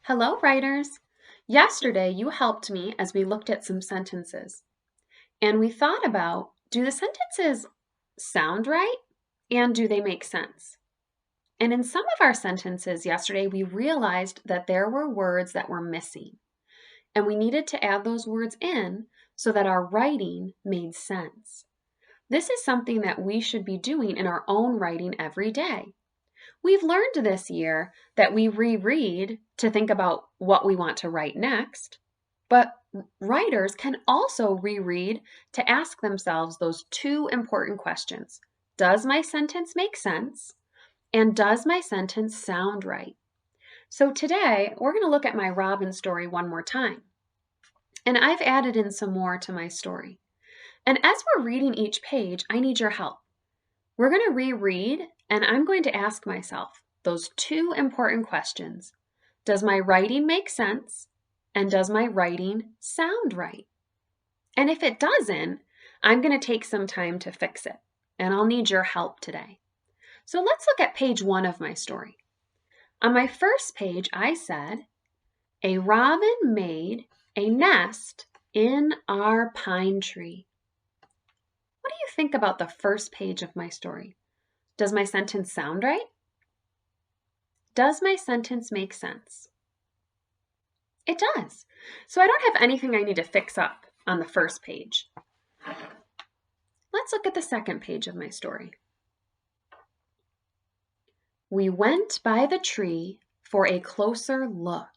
Hello, writers. Yesterday, you helped me as we looked at some sentences, and we thought about, do the sentences sound right? And do they make sense? And in some of our sentences yesterday, we realized that there were words that were missing, and we needed to add those words in so that our writing made sense. This is something that we should be doing in our own writing every day. We've learned this year that we reread to think about what we want to write next, but writers can also reread to ask themselves those two important questions. Does my sentence make sense? And does my sentence sound right? So today, we're going to look at my Robin story one more time. And I've added in some more to my story. And as we're reading each page, I need your help. We're going to reread, and I'm going to ask myself those two important questions. Does my writing make sense? And does my writing sound right? And if it doesn't, I'm going to take some time to fix it, and I'll need your help today. So let's look at page 1 of my story. On my first page, I said, a robin made a nest in our pine tree. What do you think about the first page of my story? Does my sentence sound right? Does my sentence make sense? It does. So I don't have anything I need to fix up on the first page. Let's look at the second page of my story. We went by the tree for a closer look.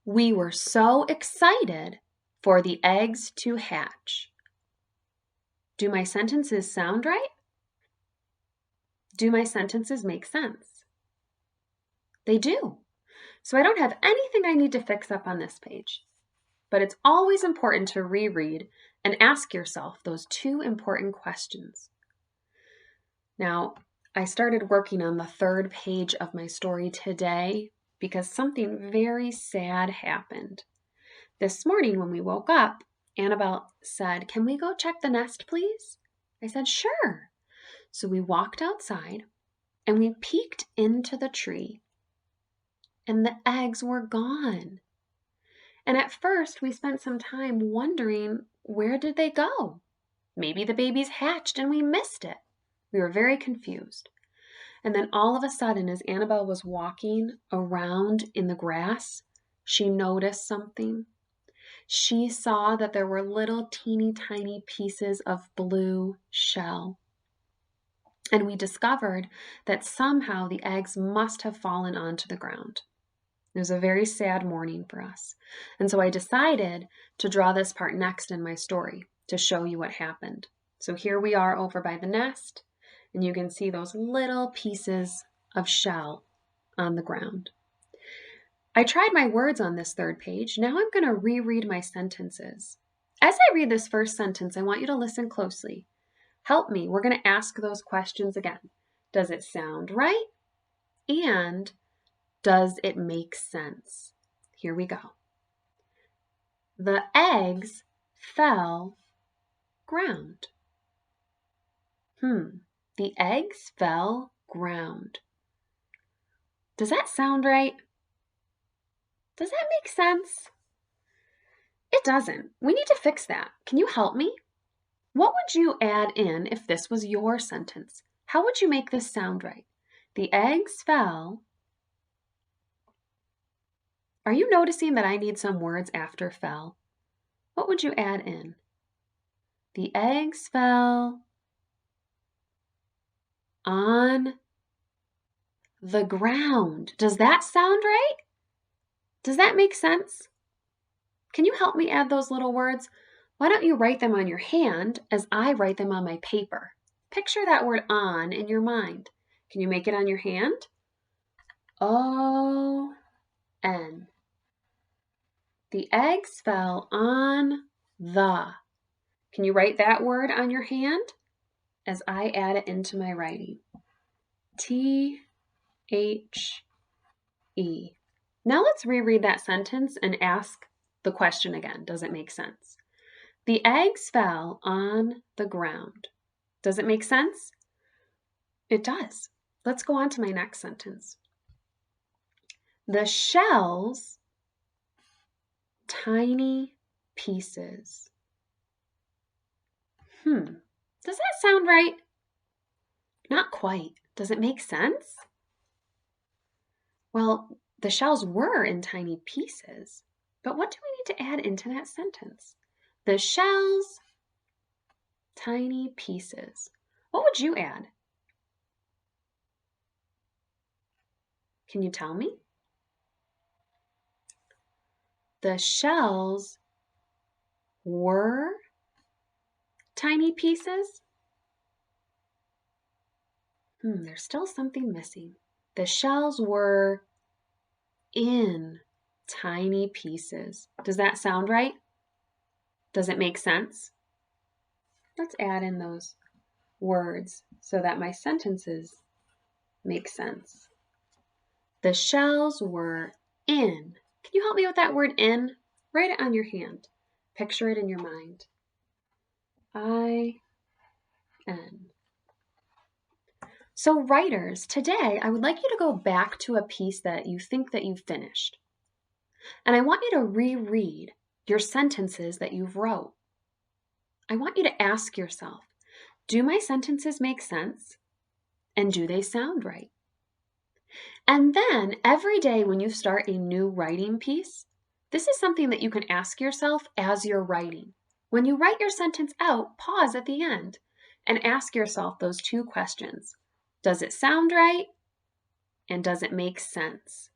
We were so excited for the eggs to hatch. Do my sentences sound right? Do my sentences make sense? They do. So I don't have anything I need to fix up on this page. But it's always important to reread and ask yourself those two important questions. Now, I started working on the third page of my story today because something very sad happened. This morning when we woke up, Annabelle said, "Can we go check the nest, please?" I said, "Sure." So we walked outside and we peeked into the tree, and the eggs were gone. And at first, we spent some time wondering, where did they go? Maybe the babies hatched and we missed it. We were very confused. And then all of a sudden, as Annabelle was walking around in the grass, she noticed something. She saw that there were little teeny tiny pieces of blue shell. And we discovered that somehow the eggs must have fallen onto the ground. It was a very sad morning for us. And so I decided to draw this part next in my story to show you what happened. So here we are over by the nest, and you can see those little pieces of shell on the ground. I tried my words on this third page. Now I'm going to reread my sentences. As I read this first sentence, I want you to listen closely. Help me. We're going to ask those questions again. Does it sound right? And does it make sense? Here we go. The eggs fell ground. The eggs fell ground. Does that sound right? Does that make sense? It doesn't. We need to fix that. Can you help me? What would you add in if this was your sentence? How would you make this sound right? The eggs fell. Are you noticing that I need some words after fell? What would you add in? The eggs fell on the ground. Does that sound right? Does that make sense? Can you help me add those little words? Why don't you write them on your hand as I write them on my paper? Picture that word on in your mind. Can you make it on your hand? O-N. The eggs fell on the. Can you write that word on your hand as I add it into my writing? T-H-E. Now let's reread that sentence and ask the question again. Does it make sense? The eggs fell on the ground. Does it make sense? It does. Let's go on to my next sentence. The shells, tiny pieces. Does that sound right? Not quite. Does it make sense? Well, the shells were in tiny pieces, but what do we need to add into that sentence? The shells, tiny pieces. What would you add? Can you tell me? The shells were tiny pieces? There's still something missing. The shells were in tiny pieces. Does that sound right? Does it make sense? Let's add in those words so that my sentences make sense. The shells were in. Can you help me with that word in? Write it on your hand. Picture it in your mind. I-N. So writers, today I would like you to go back to a piece that you think that you've finished. And I want you to reread your sentences that you've wrote. I want you to ask yourself, do my sentences make sense? And do they sound right? And then every day when you start a new writing piece, this is something that you can ask yourself as you're writing. When you write your sentence out, pause at the end and ask yourself those two questions. Does it sound right? And does it make sense?